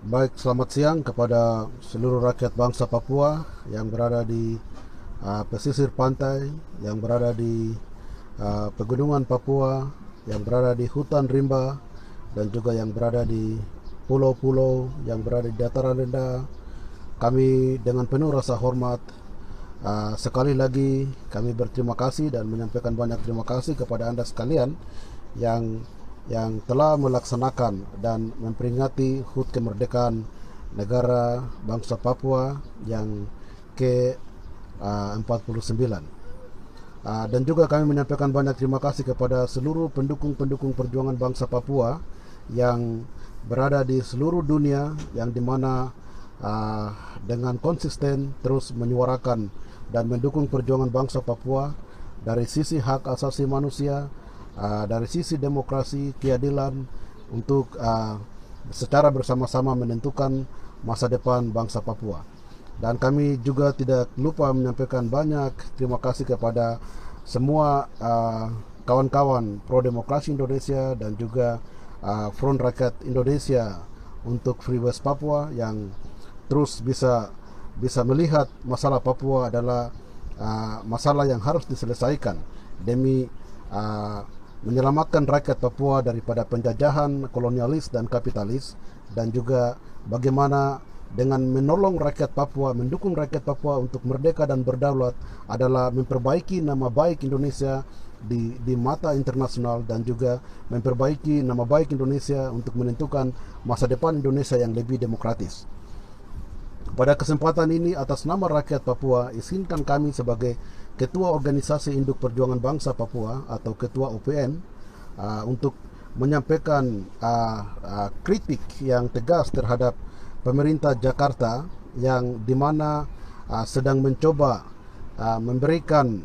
Baik, selamat siang kepada seluruh rakyat bangsa Papua yang berada di pesisir pantai, yang berada di pegunungan Papua, yang berada di hutan rimba, dan juga yang berada di pulau-pulau yang berada di dataran rendah. Kami dengan penuh rasa hormat sekali lagi kami berterima kasih dan menyampaikan banyak terima kasih kepada Anda sekalian yang telah melaksanakan dan memperingati HUT kemerdekaan negara bangsa Papua yang ke-49. Dan juga kami menyampaikan banyak terima kasih kepada seluruh pendukung-pendukung perjuangan bangsa Papua yang berada di seluruh dunia, yang dimana dengan konsisten terus menyuarakan dan mendukung perjuangan bangsa Papua dari sisi hak asasi manusia, dari sisi demokrasi, keadilan, untuk secara bersama-sama menentukan masa depan bangsa Papua. Dan kami juga tidak lupa menyampaikan banyak terima kasih kepada semua kawan-kawan pro demokrasi Indonesia dan juga Front Rakyat Indonesia untuk Free West Papua yang terus bisa melihat masalah Papua adalah masalah yang harus diselesaikan demi menyelamatkan rakyat Papua daripada penjajahan kolonialis dan kapitalis, dan juga bagaimana dengan menolong rakyat Papua, mendukung rakyat Papua untuk merdeka dan berdaulat adalah memperbaiki nama baik Indonesia di mata internasional, dan juga memperbaiki nama baik Indonesia untuk menentukan masa depan Indonesia yang lebih demokratis. Pada kesempatan ini, atas nama rakyat Papua, izinkan kami sebagai Ketua Organisasi Induk Perjuangan Bangsa Papua atau Ketua OPN untuk menyampaikan kritik yang tegas terhadap pemerintah Jakarta yang dimana sedang mencoba memberikan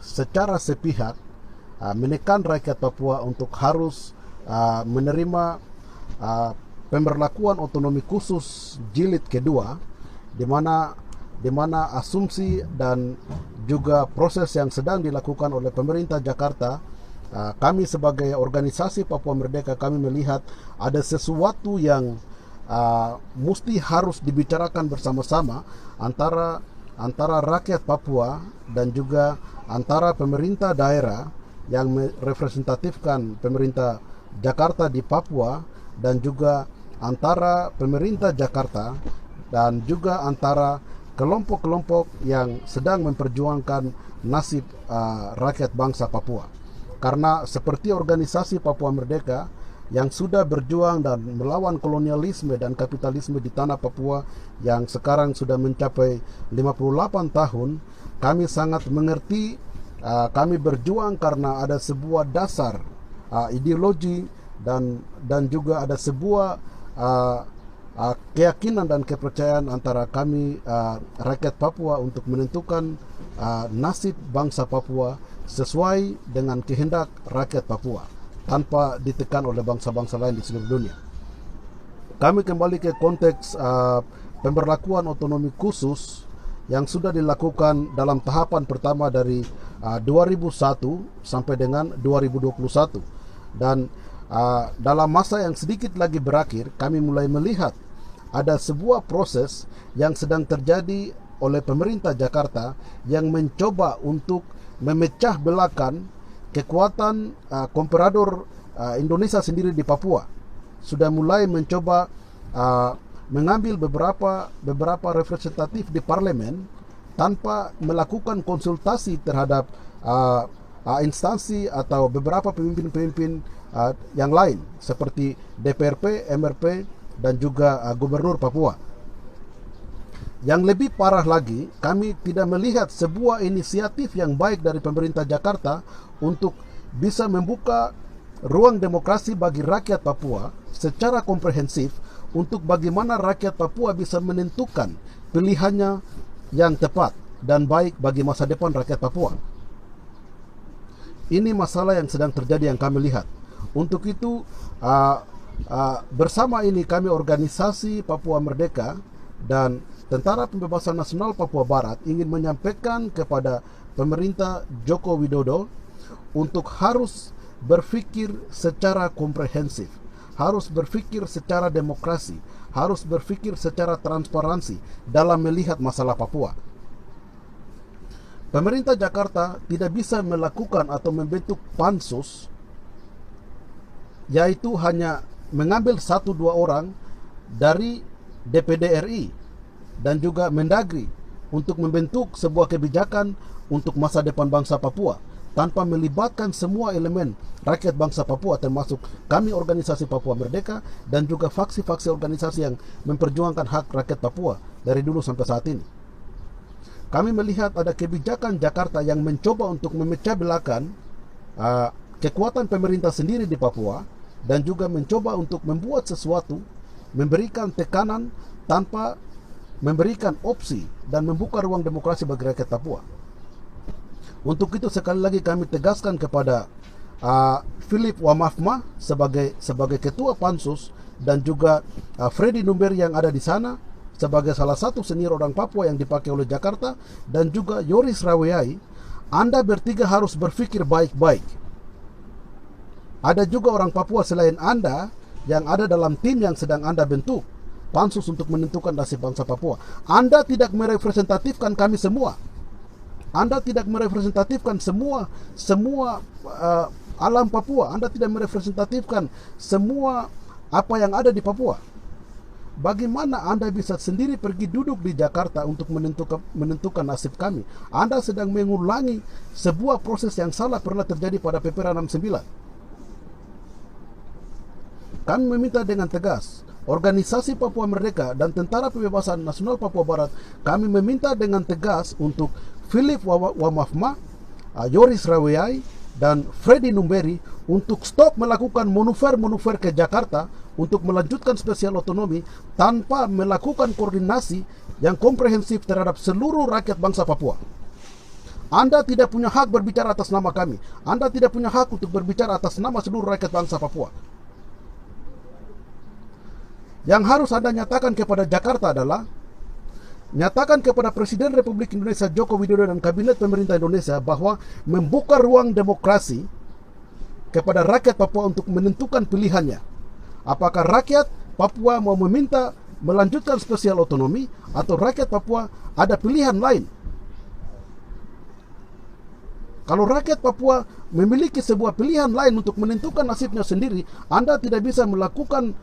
secara sepihak menekan rakyat Papua untuk harus menerima pemberlakuan otonomi khusus jilid kedua, di mana asumsi dan juga proses yang sedang dilakukan oleh pemerintah Jakarta. Kami sebagai organisasi Papua Merdeka, kami melihat ada sesuatu yang mesti harus dibicarakan bersama-sama antara rakyat Papua dan juga antara pemerintah daerah yang merepresentatifkan pemerintah Jakarta di Papua, dan juga antara pemerintah Jakarta dan juga antara kelompok-kelompok yang sedang memperjuangkan nasib rakyat bangsa Papua. Karena seperti organisasi Papua Merdeka yang sudah berjuang dan melawan kolonialisme dan kapitalisme di tanah Papua yang sekarang sudah mencapai 58 tahun, kami sangat mengerti. Kami berjuang karena ada sebuah dasar ideologi dan juga ada sebuah keyakinan dan kepercayaan antara kami rakyat Papua untuk menentukan nasib bangsa Papua sesuai dengan kehendak rakyat Papua tanpa ditekan oleh bangsa-bangsa lain di seluruh dunia. Kami kembali ke konteks pemberlakuan otonomi khusus yang sudah dilakukan dalam tahapan pertama dari 2001 sampai dengan 2021, dan dalam masa yang sedikit lagi berakhir, kami mulai melihat ada sebuah proses yang sedang terjadi oleh pemerintah Jakarta yang mencoba untuk memecah belahkan kekuatan Komprador Indonesia sendiri di Papua. Sudah mulai mencoba mengambil beberapa representatif di parlemen tanpa melakukan konsultasi terhadap instansi atau beberapa pemimpin-pemimpin yang lain seperti DPRP, MRP, dan juga Gubernur Papua. Yang lebih parah lagi, kami tidak melihat sebuah inisiatif yang baik dari pemerintah Jakarta untuk bisa membuka ruang demokrasi bagi rakyat Papua secara komprehensif, untuk bagaimana rakyat Papua bisa menentukan pilihannya yang tepat dan baik bagi masa depan rakyat Papua. Ini masalah yang sedang terjadi yang kami lihat. Untuk itu bersama ini kami organisasi Papua Merdeka dan Tentara Pembebasan Nasional Papua Barat ingin menyampaikan kepada pemerintah Joko Widodo untuk harus berpikir secara komprehensif, harus berpikir secara demokrasi, harus berpikir secara transparansi dalam melihat masalah Papua. Pemerintah Jakarta tidak bisa melakukan atau membentuk pansus, yaitu hanya mengambil 1-2 orang dari DPD RI dan juga Mendagri untuk membentuk sebuah kebijakan untuk masa depan bangsa Papua tanpa melibatkan semua elemen rakyat bangsa Papua, termasuk kami organisasi Papua Merdeka dan juga faksi-faksi organisasi yang memperjuangkan hak rakyat Papua dari dulu sampai saat ini. Kami melihat ada kebijakan Jakarta yang mencoba untuk memecah belahkan kekuatan pemerintah sendiri di Papua dan juga mencoba untuk membuat sesuatu, memberikan tekanan tanpa memberikan opsi dan membuka ruang demokrasi bagi rakyat Papua. Untuk itu sekali lagi kami tegaskan kepada Philip Wamafma sebagai ketua pansus dan juga Freddy Numberi yang ada di sana sebagai salah satu senior orang Papua yang dipakai oleh Jakarta, dan juga Yoris Raweai, Anda bertiga harus berpikir baik-baik. Ada juga orang Papua selain Anda yang ada dalam tim yang sedang Anda bentuk pansus untuk menentukan nasib bangsa Papua. Anda tidak merepresentatifkan kami semua. Anda tidak merepresentatifkan semua alam Papua. Anda tidak merepresentatifkan semua apa yang ada di Papua. Bagaimana Anda bisa sendiri pergi duduk di Jakarta untuk menentukan nasib kami? Anda sedang mengulangi sebuah proses yang salah pernah terjadi pada PPRA 69. Kami meminta dengan tegas, Organisasi Papua Merdeka dan Tentara Pembebasan Nasional Papua Barat, kami meminta dengan tegas untuk Philip Wamafma, Yoris Raweai, dan Freddy Numberi untuk stop melakukan manuver-manuver ke Jakarta untuk melanjutkan spesial otonomi tanpa melakukan koordinasi yang komprehensif terhadap seluruh rakyat bangsa Papua. Anda tidak punya hak berbicara atas nama kami. Anda tidak punya hak untuk berbicara atas nama seluruh rakyat bangsa Papua. Yang harus Anda nyatakan kepada Jakarta adalah, nyatakan kepada Presiden Republik Indonesia Joko Widodo dan Kabinet Pemerintah Indonesia bahwa membuka ruang demokrasi kepada rakyat Papua untuk menentukan pilihannya. Apakah rakyat Papua mau meminta melanjutkan spesial otonomi atau rakyat Papua ada pilihan lain? Kalau rakyat Papua memiliki sebuah pilihan lain untuk menentukan nasibnya sendiri, Anda tidak bisa melakukan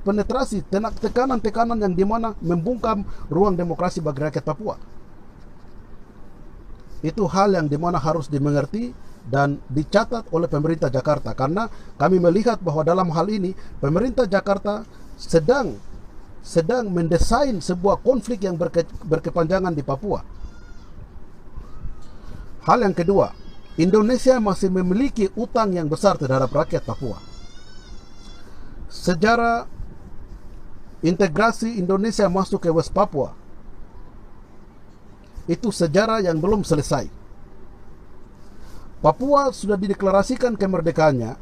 penetrasi, tekanan-tekanan yang dimana membungkam ruang demokrasi bagi rakyat Papua. Itu hal yang dimana harus dimengerti dan dicatat oleh pemerintah Jakarta, karena kami melihat bahwa dalam hal ini pemerintah Jakarta sedang mendesain sebuah konflik yang berkepanjangan di Papua. Hal yang kedua, Indonesia masih memiliki utang yang besar terhadap rakyat Papua. Sejarah integrasi Indonesia masuk ke West Papua itu sejarah yang belum selesai. Papua sudah dideklarasikan kemerdekaannya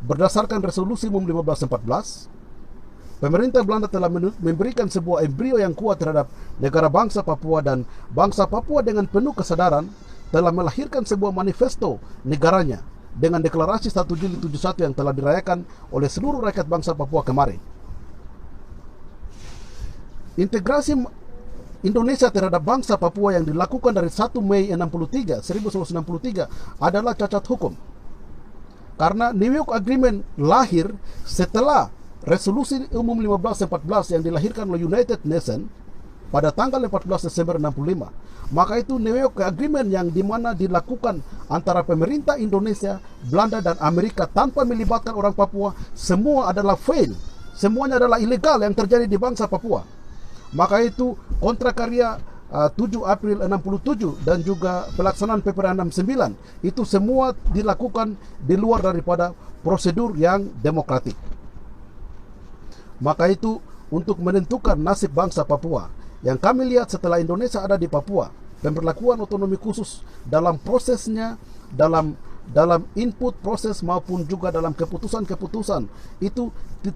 berdasarkan resolusi UMM 1514. Pemerintah Belanda telah memberikan sebuah embrio yang kuat terhadap negara bangsa Papua, dan bangsa Papua dengan penuh kesadaran telah melahirkan sebuah manifesto negaranya dengan deklarasi 1 Juli 71 yang telah dirayakan oleh seluruh rakyat bangsa Papua kemarin. Integrasi Indonesia terhadap bangsa Papua yang dilakukan dari 1 Mei 1963 adalah cacat hukum. Karena New York Agreement lahir setelah resolusi umum 1514 yang dilahirkan oleh United Nations pada tanggal 14 Desember 65. Maka itu New York Agreement yang dimana dilakukan antara pemerintah Indonesia, Belanda dan Amerika tanpa melibatkan orang Papua, semua adalah fail. Semuanya adalah ilegal yang terjadi di bangsa Papua. Maka itu kontrak karya 7 April 67 dan juga pelaksanaan PPRA 69 itu semua dilakukan di luar daripada prosedur yang demokratik. Maka itu untuk menentukan nasib bangsa Papua, yang kami lihat setelah Indonesia ada di Papua, pemberlakuan otonomi khusus dalam prosesnya, dalam input proses maupun juga dalam keputusan-keputusan itu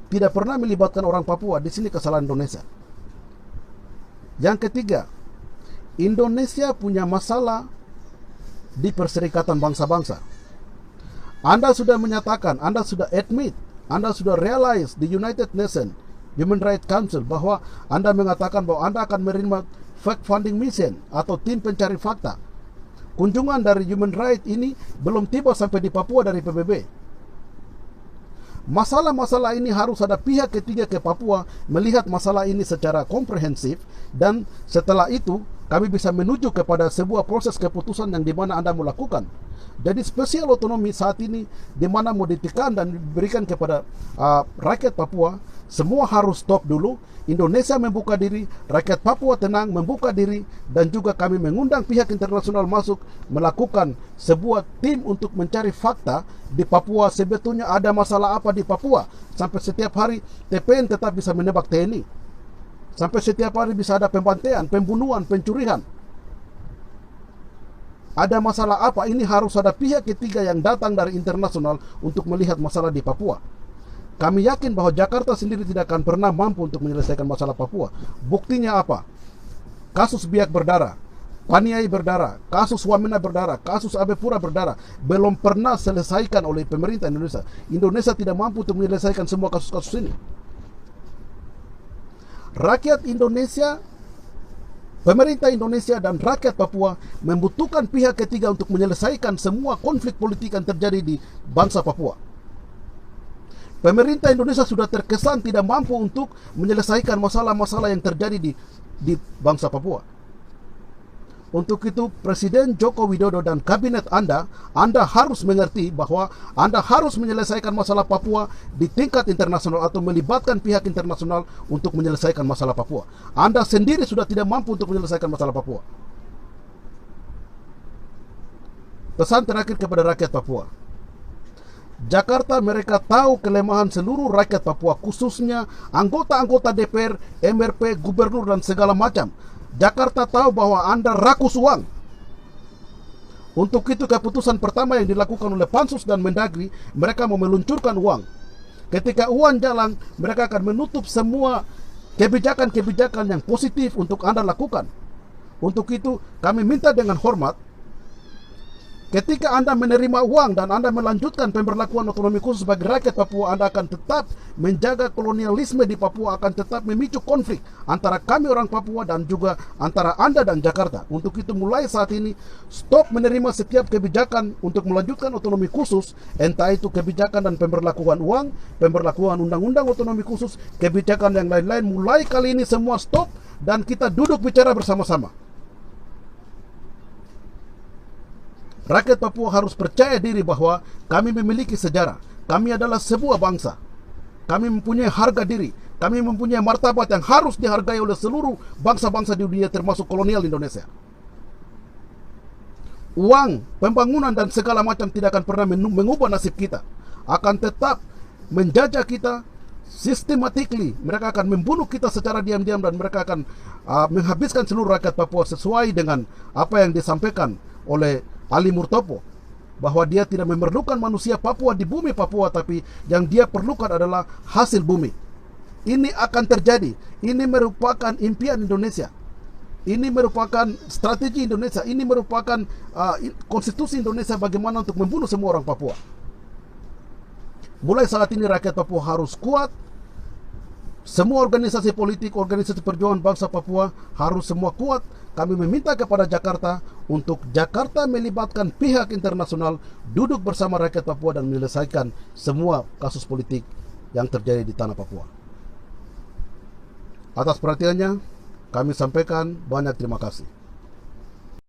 tidak pernah melibatkan orang Papua. Di sini kesalahan Indonesia. Yang ketiga, Indonesia punya masalah di Perserikatan Bangsa-Bangsa. Anda sudah menyatakan, Anda sudah admit Anda sudah realize di United Nations Human Rights Council bahwa Anda mengatakan bahwa Anda akan menerima fact finding mission atau tim pencari fakta. Kunjungan dari Human Rights ini belum tiba sampai di Papua dari PBB. Masalah-masalah ini harus ada pihak ketiga ke Papua melihat masalah ini secara komprehensif, dan setelah itu kami bisa menuju kepada sebuah proses keputusan yang dimana Anda melakukan. Jadi spesial otonomi saat ini dimana mau ditekan dan diberikan kepada rakyat Papua, semua harus stop dulu. Indonesia membuka diri, rakyat Papua tenang membuka diri, dan juga kami mengundang pihak internasional masuk melakukan sebuah tim untuk mencari fakta di Papua. Sebetulnya ada masalah apa di Papua sampai setiap hari TPN tetap bisa menembak TNI, sampai setiap hari bisa ada pembantaian, pembunuhan, pencurian. Ada masalah apa? Ini harus ada pihak ketiga yang datang dari internasional untuk melihat masalah di Papua. Kami yakin bahwa Jakarta sendiri tidak akan pernah mampu untuk menyelesaikan masalah Papua. Buktinya apa? Kasus Biak berdarah, Paniai berdarah, kasus Wamena berdarah, kasus Abe Pura berdarah, belum pernah selesaikan oleh pemerintah Indonesia. Indonesia tidak mampu untuk menyelesaikan semua kasus-kasus ini. Rakyat Indonesia, pemerintah Indonesia dan rakyat Papua membutuhkan pihak ketiga untuk menyelesaikan semua konflik politik yang terjadi di bangsa Papua. Pemerintah Indonesia sudah terkesan tidak mampu untuk menyelesaikan masalah-masalah yang terjadi di bangsa Papua. Untuk itu, Presiden Joko Widodo dan kabinet Anda harus mengerti bahwa Anda harus menyelesaikan masalah Papua di tingkat internasional atau melibatkan pihak internasional untuk menyelesaikan masalah Papua. Anda sendiri sudah tidak mampu untuk menyelesaikan masalah Papua. Pesan terakhir kepada rakyat Papua. Jakarta mereka tahu kelemahan seluruh rakyat Papua, khususnya anggota-anggota DPR, MRP, gubernur dan segala macam. Jakarta tahu bahwa Anda rakus uang. Untuk itu keputusan pertama yang dilakukan oleh Pansus dan Mendagri, mereka mau meluncurkan uang. Ketika uang jalan, mereka akan menutup semua kebijakan-kebijakan yang positif untuk Anda lakukan. Untuk itu kami minta dengan hormat, ketika Anda menerima uang dan Anda melanjutkan pemberlakuan otonomi khusus bagi rakyat Papua, Anda akan tetap menjaga kolonialisme di Papua, akan tetap memicu konflik antara kami orang Papua dan juga antara Anda dan Jakarta. Untuk itu mulai saat ini, stop menerima setiap kebijakan untuk melanjutkan otonomi khusus, entah itu kebijakan dan pemberlakuan uang, pemberlakuan undang-undang otonomi khusus, kebijakan yang lain-lain. Mulai kali ini semua stop dan kita duduk bicara bersama-sama. Rakyat Papua harus percaya diri bahwa kami memiliki sejarah. Kami adalah sebuah bangsa. Kami mempunyai harga diri. Kami mempunyai martabat yang harus dihargai oleh seluruh bangsa-bangsa di dunia, termasuk kolonial Indonesia. Uang, pembangunan dan segala macam tidak akan pernah mengubah nasib kita. Akan tetap menjajah kita systematically. Mereka akan membunuh kita secara diam-diam dan mereka akan menghabiskan seluruh rakyat Papua sesuai dengan apa yang disampaikan oleh Ali Murtopo, bahwa dia tidak memerlukan manusia Papua di bumi Papua, tapi yang dia perlukan adalah hasil bumi. Ini akan terjadi. Ini merupakan impian Indonesia. Ini merupakan strategi Indonesia. Ini merupakan konstitusi Indonesia bagaimana untuk membunuh semua orang Papua. Mulai saat ini rakyat Papua harus kuat. Semua organisasi politik, organisasi perjuangan bangsa Papua harus semua kuat. Kami meminta kepada Jakarta untuk Jakarta melibatkan pihak internasional, duduk bersama rakyat Papua dan menyelesaikan semua kasus politik yang terjadi di tanah Papua. Atas perhatiannya, kami sampaikan banyak terima kasih.